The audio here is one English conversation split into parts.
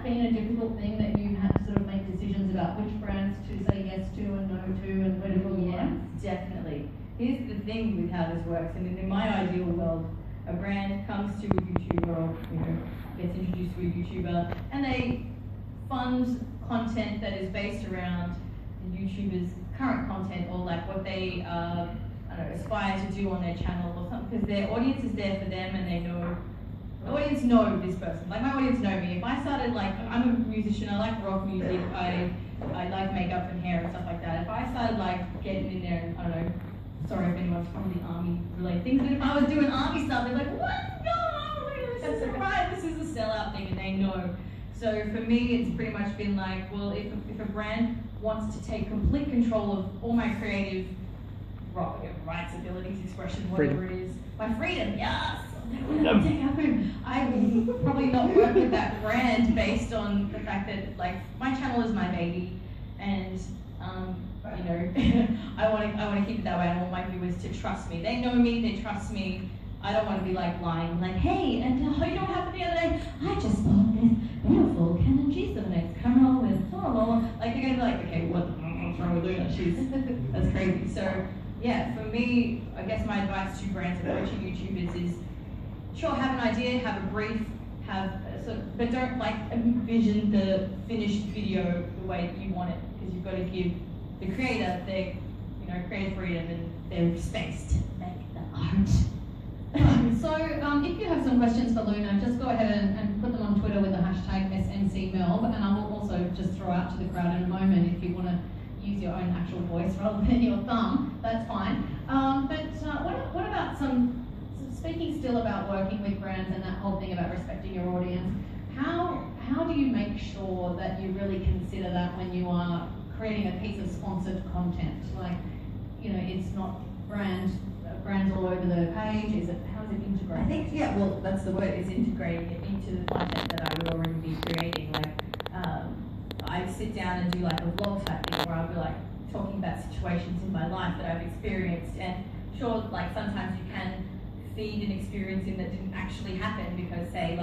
that been a difficult thing that you had to sort of make decisions about which brands to say yes to and no to and where to draw the line? Definitely. Here's the thing with how this works, and in my ideal world, a brand comes to a YouTuber or gets introduced to a YouTuber, and they fund content that is based around the YouTuber's current content or like what they aspire to do on their channel or something, because their audience is there for them and they know. The audience know this person. Like my audience know me. If I started I'm a musician, I like rock music, I like makeup and hair and stuff like that. If I started getting in there and I don't know, sorry if anyone's from the army related things, but if I was doing army stuff, they're like, what's going on? This isn't right, this is a sellout thing, and they know. So for me, it's pretty much been like, well, if a brand wants to take complete control of all my creative rights, abilities, expression, whatever it is, my freedom, yes! I would probably not work with that brand based on the fact that my channel is my baby, and I want to keep it that way. I want my viewers to trust me. They know me, they trust me. I don't want to be lying, hey, and you know what happened the other day? I just bought this beautiful Canon G7X camera with blah blah blah. They're gonna be like, okay, what's wrong with Luna? That's crazy. So yeah, for me, I guess my advice to brands approaching YouTubers is, sure, have an idea, have a brief, but don't envision the finished video the way that you want it, because you've got to give the creator their creative freedom and their space to make the art. So if you have some questions for Luna, just go ahead and put them on Twitter with the hashtag SMCmelb, and I will also just throw out to the crowd in a moment if you want to use your own actual voice rather than your thumb, that's fine. What about speaking still about working with brands and that whole thing about respecting your audience, how do you make sure that you really consider that when you are creating a piece of sponsored content? It's not brands all over the page. How is it integrated? I think, that's the word, is integrating it into the content that I would already be creating. I sit down and do a vlog type thing where I'll be talking about situations in my life that I've experienced, and sure, sometimes you can feed an experience in that didn't actually happen, because say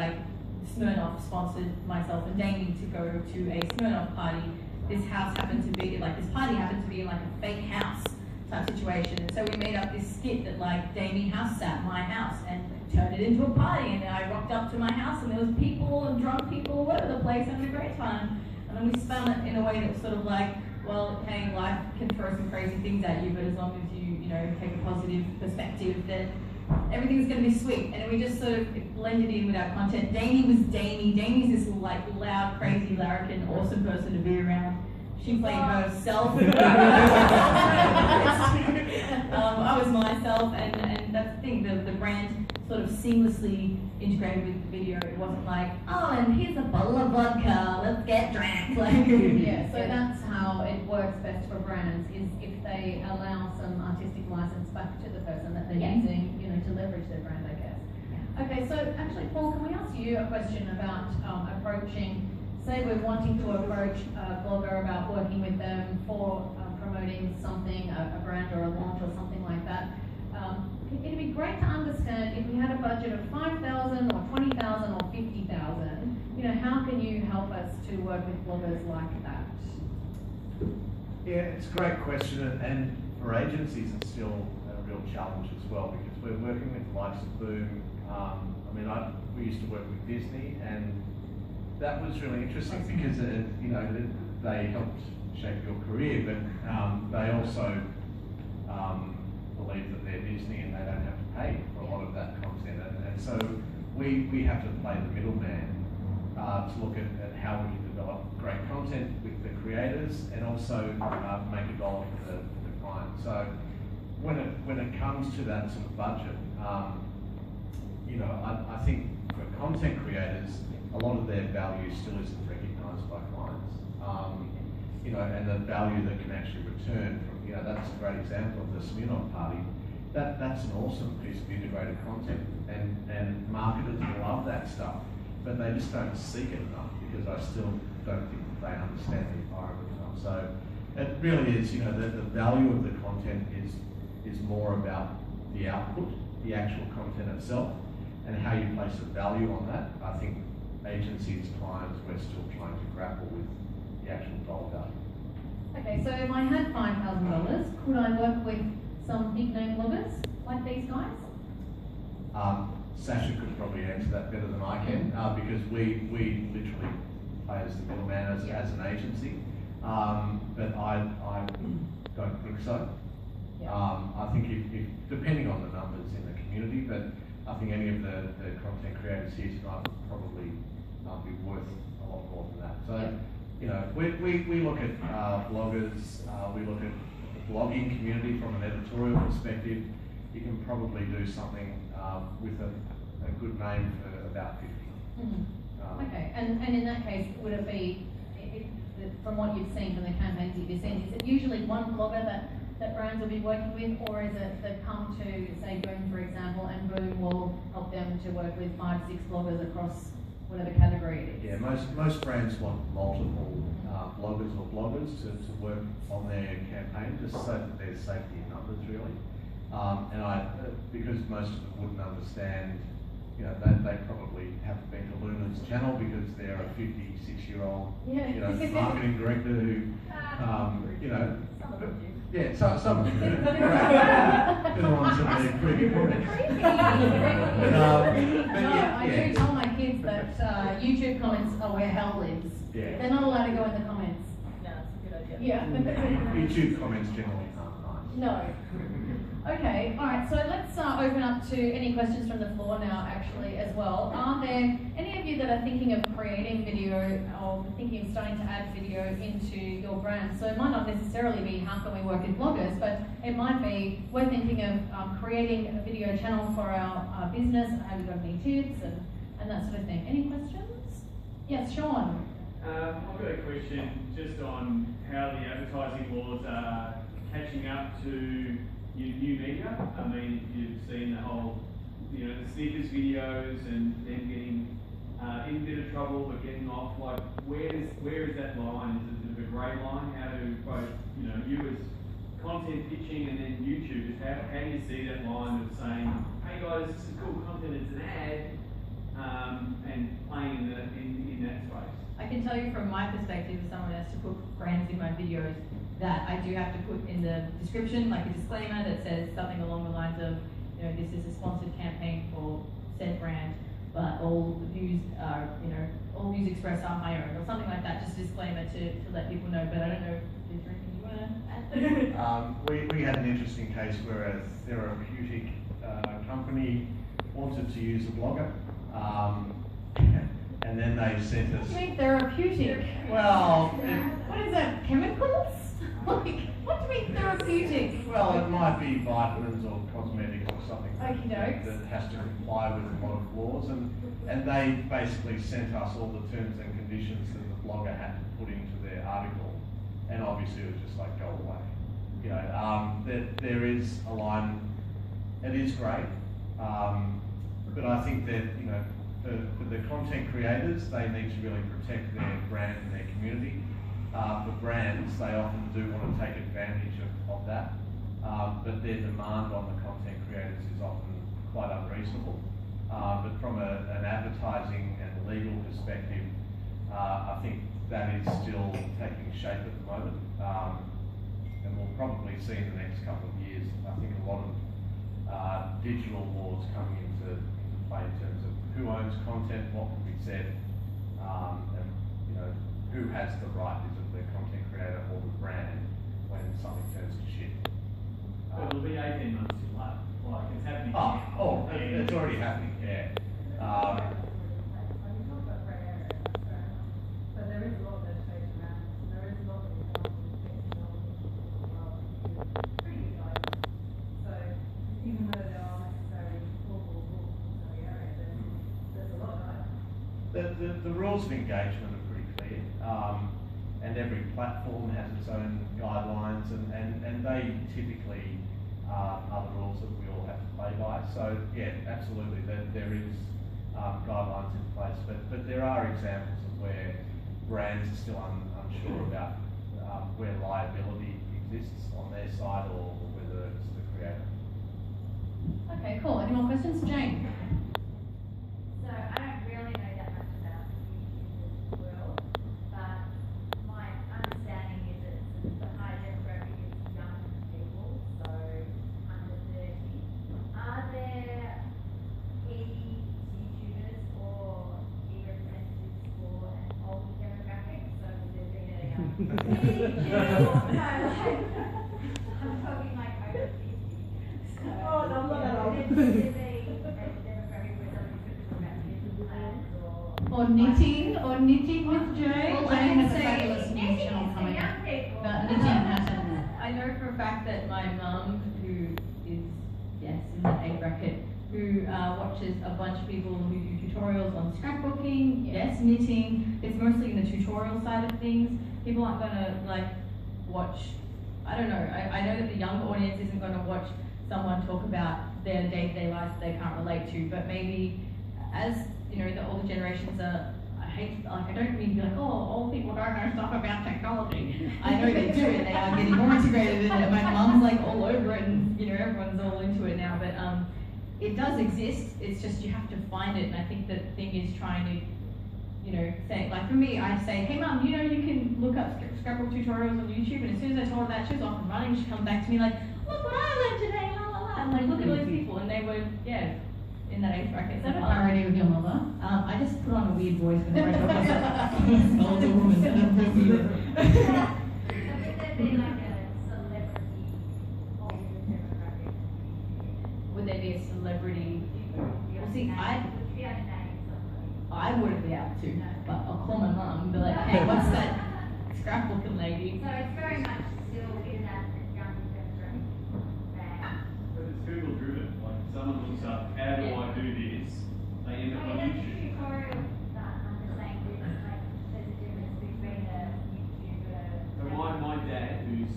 Smirnoff sponsored myself and Damien to go to a Smirnoff party. This house happened to be this party happened to be in a fake house type situation, and so we made up this skit that Damien house sat my house and turned it into a party, and I rocked up to my house and there was people and drunk people all over the place having a great time, and then we spun it in a way that was sort of well, hey, life can throw some crazy things at you, but as long as you take a positive perspective, then everything's going to be sweet. And then we just sort of blended in with our content. Damie was Damie. Damie's this loud, crazy, larrikin, awesome person to be around. She played herself. I was myself, and that's the thing. The brand sort of seamlessly integrated with the video. It wasn't and here's a bottle of vodka, let's get drank. Yeah, so that's how it works best for brands, is if they allow some artistic license back to the person that they're using, to leverage their brand, I guess. Yeah. Okay, so actually, Paul, can we ask you a question about approaching, say we're wanting to approach a blogger about working with them for promoting something, a brand or a launch or something like that. It'd be great to understand if we had a budget of 5,000 or 20,000 or 50,000, how can you help us to work with bloggers like that? Yeah, it's a great question, and for agencies it's still a real challenge as well, because we're working with the likes of Boom. We used to work with Disney, and that was really interesting because they helped shape your career, but they also believe that they're Disney and they don't have to pay for a lot of that content, and so we have to play the middleman to look at how we can develop great content with the creators and also make a dollar for the client. So when it comes to that sort of budget, I think for content creators, a lot of their value still isn't recognised by clients. And the value that can actually return from, that's a great example of the Smirnoff party. That's an awesome piece of integrated content, and marketers love that stuff, but they just don't seek it enough, because I still don't think they understand the environment enough. So it really is, the value of the content is more about the output, the actual content itself, and how you place a value on that. I think agencies, clients, we're still trying to grapple with the actual dollar value. Okay, so if I had $5,000, could I work with some big name bloggers like these guys? Sasha could probably answer that better than I can, because we literally play as the middleman as an agency. But I don't think so. Yeah. I think if depending on the numbers in the community, but I think any of the content creators here tonight would probably be worth a lot more than that. So, you know, we look at bloggers, we look at the blogging community from an editorial perspective. You can probably do something with a good name for about 50. Okay, and in that case, would it be, from what you've seen from the campaigns that you've seen, is it usually one blogger that brands will be working with, or is it that come to, say, Boom, for example, and Boom will help them to work with 5, 6 bloggers across whatever category it is? Yeah, most brands want multiple bloggers or bloggers to work on their campaign, just so that there's safety in numbers, really. And because most of them wouldn't understand, you know, they probably haven't been to Luna's channel because they're a 56-year-old, you know, marketing director who, you know, yeah, some of them do. They're the ones that are creepy comments. I do tell my kids that YouTube comments are where hell lives. Yeah. They're not allowed to go in the comments. No, that's a good idea. Yeah. YouTube comments generally aren't nice. No. Okay, all right, so let's open up to any questions from the floor now, actually, as well. Are there any of you that are thinking of creating video or thinking of starting to add video into your brand? So it might not necessarily be how can we work with bloggers, but it might be we're thinking of creating a video channel for our business. Have you got any tips and that sort of thing? Any questions? Yes, Sean. I've got a question just on how the advertising laws are catching up to new media. I mean, you've seen the whole, you know, the sneakers videos and then getting in a bit of trouble but getting off. Like, where is that line? Is it a bit of a grey line? How do both, you know, you as content pitching and then YouTube, how do you see that line of saying, hey guys, this is cool content, it's an ad, and playing in that space? I can tell you from my perspective, as someone has to put brands in my videos, that I do have to put in the description, like a disclaimer that says something along the lines of, you know, this is a sponsored campaign for said brand, but all views are, you know, all views expressed are my own, or something like that, just a disclaimer to let people know. But I don't know if there's anything you want to add. We had an interesting case where a therapeutic company wanted to use a blogger, and then they sent us. What do you mean therapeutic? Well, what is that? Chemicals? Like, what do you mean therapeutic? well, it might be vitamins or cosmetics or something that has to comply with a lot of laws, and they basically sent us all the terms and conditions that the blogger had to put into their article, and obviously it was just like, go away. You know, there is a line. It is great, but I think that, you know, for the content creators, they need to really protect their brand and their community. For brands, they often do want to take advantage of that, but their demand on the content creators is often quite unreasonable. But from an advertising and legal perspective, I think that is still taking shape at the moment, and we'll probably see in the next couple of years, I think, a lot of digital laws coming into play in terms of who owns content, what can be said, and, you know, who has the right, is it the content creator or the brand, when something turns to shit. It'll be 18 months too late. Like, it's happening. It's already happening, yeah. The rules of engagement are pretty clear, and every platform has its own guidelines, and they typically are the rules that we all have to play by. So yeah, absolutely, there is guidelines in place, but there are examples of where brands are still unsure about where liability exists on their side or whether it's the creator. Okay, cool. Any more questions, Jane? So I don't really know that much about I'm talking like over 50. So, Oh, no, I'm not that old. There's a demographic where somebody's talking about kitchen plans Or knitting with Jane. Well, Jane has a say- fabulous new channel coming young up. people. But knitting pattern. I know for a fact that my mum, who is, yes, in the age bracket, who watches a bunch of people who do tutorials on scrapbooking, yes, knitting. It's mostly in the tutorial side of things. People aren't gonna like watch, I don't know, I know that the younger audience isn't gonna watch someone talk about their day-to-day lives that they can't relate to, but maybe as, you know, the older generations are, I don't mean to be like, oh, old people don't know stuff about technology. I know they do it, they are getting more integrated in it. My mum's like all over it and, you know, everyone's all into it now, but it does exist, it's just you have to find it, and I think the thing is trying to, you know, say, like for me, I say, hey mum, you know you can look up scrapbook tutorials on YouTube, and as soon as I told her that, she was off and running, she comes back to me like, look what I learned today, la la la. I'm like, look at all these people, and they were, yeah, in that age bracket. Is that already with your mother? I just put on a weird voice when I broke up an older woman. So would there be like a celebrity older demographic? Would there be a celebrity? Well, see, Would you be able to name somebody? I wouldn't be able to, but I'll call my mum and be like, hey, what's that scrapbooking lady? So it's very much still in that young demographic band. But it's Google driven. Like if someone looks up, how do I do this? They end up on There's YouTube. tutorials that I'm just saying there's like there's a difference between a YouTuber. So my dad, who's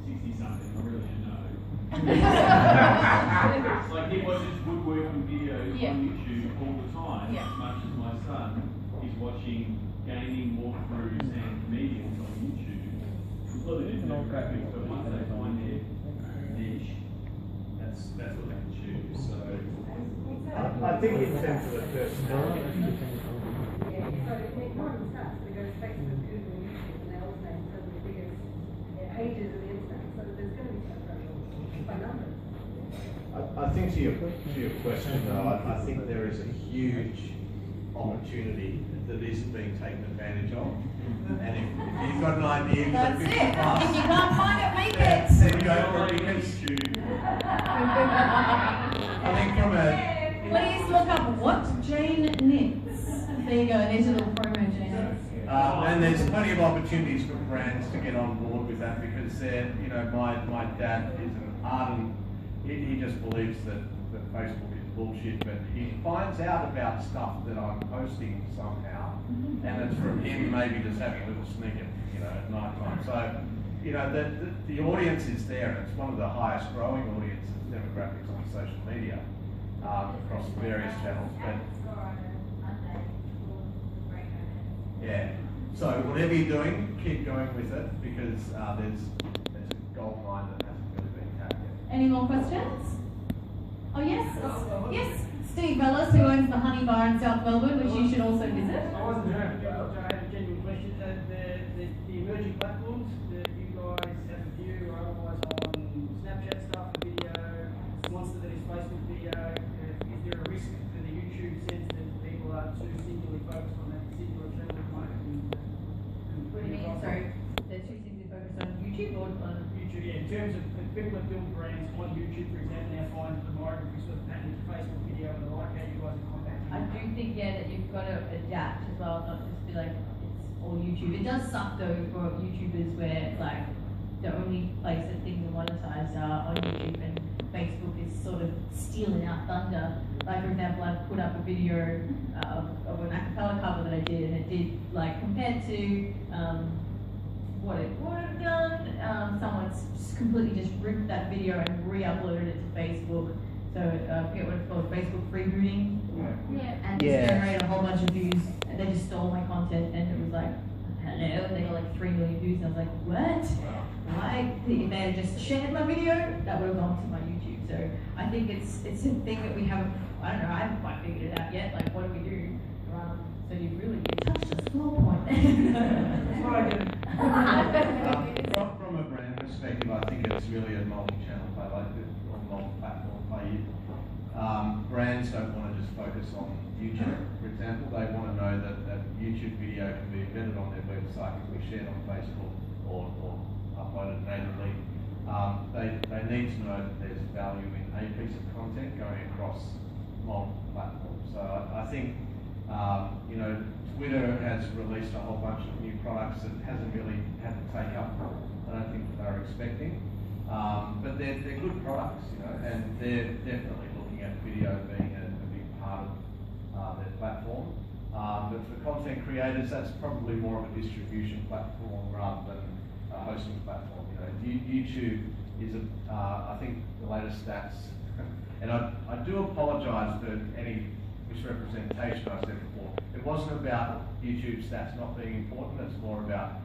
60 something, I really should know. It's like he watches woodworking videos Yeah. on YouTube all the time, Yeah. as much as my son is watching gaming walkthroughs and comedians on YouTube. Completely different demographics, but once they find their niche, that's what they can choose. So I think in terms of the personality, Yeah, so it kind of starts to go to Facebook, Google, YouTube, and they all say some of the biggest pages of the internet, so there's going to be separation by numbers. I think to your question though, I think there is a huge opportunity that isn't being taken advantage of. And if you've got an idea, That's you've it. got 50 plus, If you can't find it, make it. then go for it because YouTube. I think from a, Please look up what Jane knits. There you go, there's a little promo, Jane. and there's plenty of opportunities for brands to get on board with that because they're, you know, my dad is an ardent, he just believes that Facebook is bullshit, but he finds out about stuff that I'm posting somehow, and it's from him maybe just having a little sneak at, you know, at night time. So, you know, the audience is there, and it's one of the highest growing audiences, demographics on social media, across various channels, but yeah. So whatever you're doing, keep going with it because there's a gold mine that hasn't really been tapped yet. Any more questions? Oh yes, yes. Steve Bellis, who owns the Honey Bar in South Melbourne, which you should also visit. I wasn't sure if I had a genuine question. The emerging platforms that you guys have a view or otherwise on Snapchat stuff, video, monster that is Facebook video, is there a risk for the YouTube sense that people are too singularly focused on that particular channel at the moment? What do you mean? Sorry, there's two things to focus on YouTube or on YouTube, yeah, in terms of people that build brands on YouTube, for example, now find the migratory sort of pattern to Facebook video and the like, how you guys are contacting. I do think, yeah, that you've got to adapt as well, not just be like, it's all YouTube. It does suck though for YouTubers where like the only place that things are monetized are on YouTube and Facebook is sort of stealing our thunder. Like for example, I put up a video of an acapella cover that I did, and it did like compared to what it would have done, someone's completely just ripped that video and re-uploaded it to Facebook. So I forget what it's called, Facebook freebooting. Yeah. And just generated a whole bunch of views, and they just stole my content, and it was like, hello, and they got like 3 million views, and I was like, what? Why? If they had just shared my video, that would have gone to my YouTube. So I think it's a thing that we haven't, I don't know, I haven't quite figured it out yet. Like, what do we do? So you really touched a small point. That's what I did. From a brand perspective, I think it's really a multi-channel play, like or multi-platform play. Brands don't want to just focus on YouTube, for example. They want to know that YouTube video can be embedded on their website. website can be shared on Facebook or uploaded natively. They need to know that there's value in a piece of content going across multiple platforms. So I think, you know, Twitter has released a whole bunch of new products that hasn't really had the take up I don't think they were expecting. But they're good products, you know, and they're definitely looking at video being a big part of their platform. But for content creators, that's probably more of a distribution platform rather than a hosting platform. You know, YouTube is I think the latest stats, and I do apologise for any misrepresentation I said before. It wasn't about YouTube stats not being important. It's more about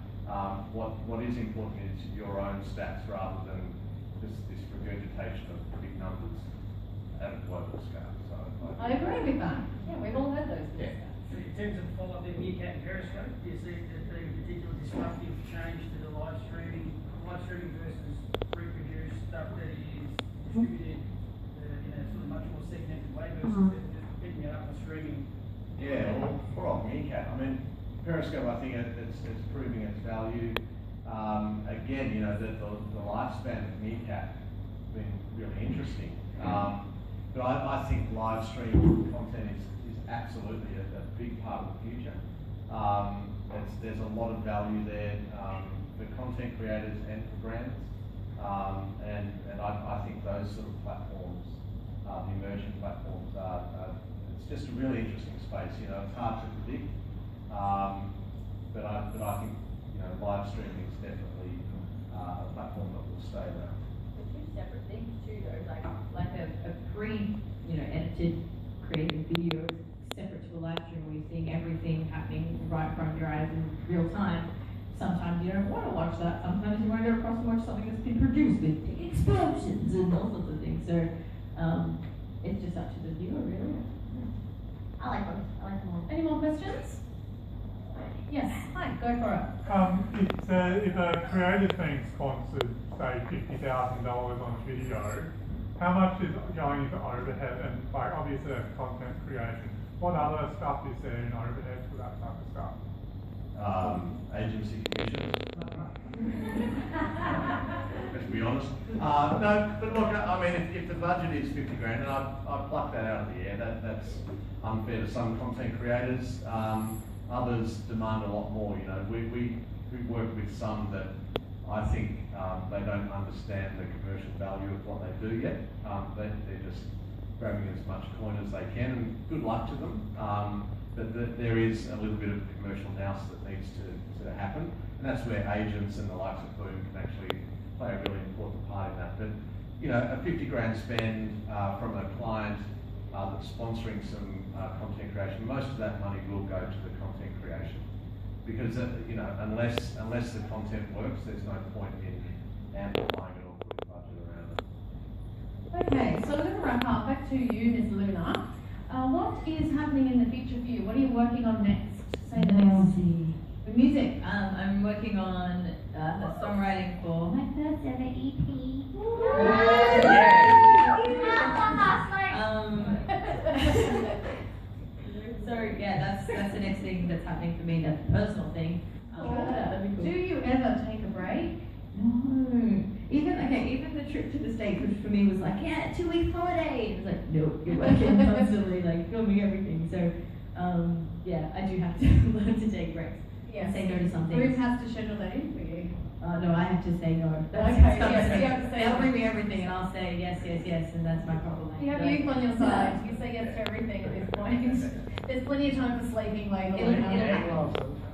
what is important is your own stats rather than just this regurgitation of big numbers at a global scale. So I agree with that. Yeah, we've all heard those big stats. In terms of follow-up in Meerkat and Periscope, do you see it as being a particular disruptive change to the live streaming versus reproduced stuff that is distributed in a sort of much more segmented way versus just picking it up and streaming? yeah, well, poor old Meerkat. I mean, Periscope, I think it's proving its value. Again, you know, the lifespan of Meerkat has been really interesting. But I think live stream content is absolutely a big part of the future. There's a lot of value there for content creators and for brands. And I think those sort of platforms, the emerging platforms, it's just a really interesting space. You know, it's hard to predict, but I think, you know, live streaming is definitely a platform that will stay around. They're two separate things too, though. Like a edited creative video is separate to a live stream where you're seeing everything happening right in front of your eyes in real time. Sometimes you don't want to watch that. Sometimes you want to go across and watch something that's been produced with explosions and all sorts of things. So it's just up to the viewer, really. I like both. I like them all. Any more questions? Yes, hi, go for it. If a creator's being sponsored, say $50,000 on video, how much is going into overhead? And like obviously that's content creation. What other stuff is there in overhead for that type of stuff? Agency commissions. Let's be honest. No, but look, I mean, if the budget is 50 grand, and I pluck that out of the air, that's unfair to some content creators. Others demand a lot more. You know, we work with some that I think they don't understand the commercial value of what they do yet. They're just grabbing as much coin as they can, and good luck to them. But there is a little bit of commercial nous that needs to happen, and that's where agents and the likes of Boom can actually play a really important part in that. But you know, a 50 grand spend from a client that's sponsoring some content creation, most of that money will go to the content creation, because you know, unless the content works, there's no point in amplifying it or putting budget around it. Okay, so we're going to wrap up. Back to you, Ms. Louna. What is happening in the future for you? What are you working on next? Say the next. The music. I'm working on songwriting for My first ever EP. So yeah, that's the next thing that's happening for me. That's a personal thing. That'd be cool. Do you ever take a break? No. Even the trip to the States, which for me was like, yeah, 2-week holiday. It was like, nope, you're working constantly, like filming everything. So yeah, I do have to learn to take breaks. Yes. Say no to something. Bruce has to schedule that in for you. No, I have to say no. Okay, yes, you have to say they'll no. bring me everything, and I'll say yes, yes, yes, and that's my problem. You have youth on your side. You say yes to everything at this point. There's plenty of time for sleeping later.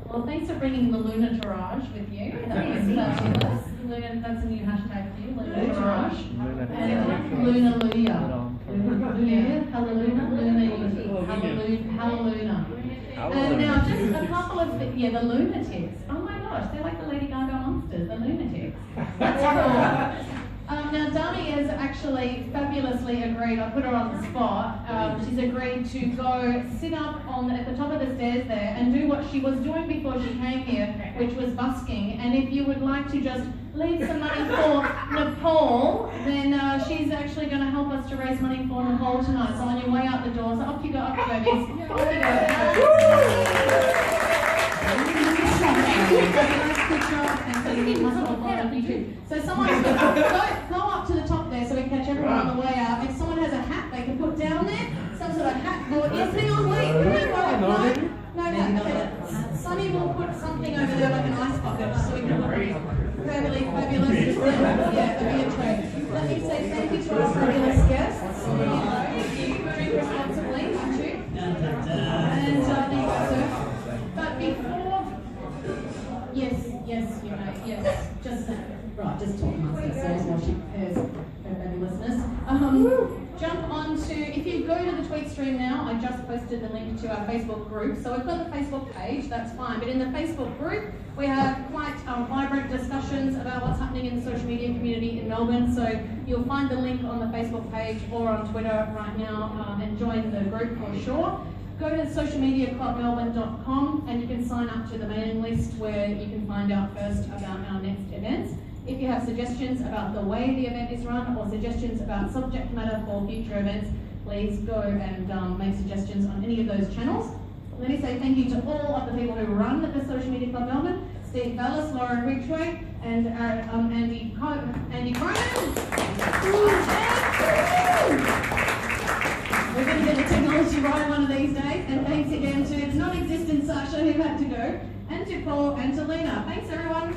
Well, thanks for bringing the Louna Tourage with you. That was fabulous. Louna, that's a new hashtag for you, Louna Tourage. And Louna Luya. Yeah, Hallelujah, Hallelujah. And now just a couple of, the lunatics. Oh my gosh, they're like the Lady Gaga monsters, the lunatics. That's cool. Now Dami has actually fabulously agreed, I put her on the spot, she's agreed to go sit up at the top of the stairs there and do what she was doing before she came here, which was busking. And if you would like to just leave some money for Nepal, then she's actually going to help us to raise money for Nepal tonight. So on your way out the door, so up you go, miss. Off you go. will put something over there like an ice bucket, so we can put fabulous, yeah, a beer tray. Let me say thank you to our fabulous guests. You drink responsibly, aren't you? And there you go, sir. But before, yes, you know, yes, just talk amongst ourselves while she prepares her fabulousness. Jump onto, if you go to the tweet stream now, I just posted the link to our Facebook group. So we've got the Facebook page, that's fine. But in the Facebook group, we have quite vibrant discussions about what's happening in the social media community in Melbourne. So you'll find the link on the Facebook page or on Twitter right now and join the group for sure. Go to SocialMediaClubMelbourne.com and you can sign up to the mailing list where you can find out first about our next events. If you have suggestions about the way the event is run or suggestions about subject matter for future events, please go and make suggestions on any of those channels. Let me say thank you to all of the people who run the Social Media Club Melbourne, Steve Ballas, Lauren Ridgway, and Andy Cronin. We're going to get the technology right one of these days. And thanks again to non-existent Sasha who had to go, and to Paul and to Lena. Thanks everyone.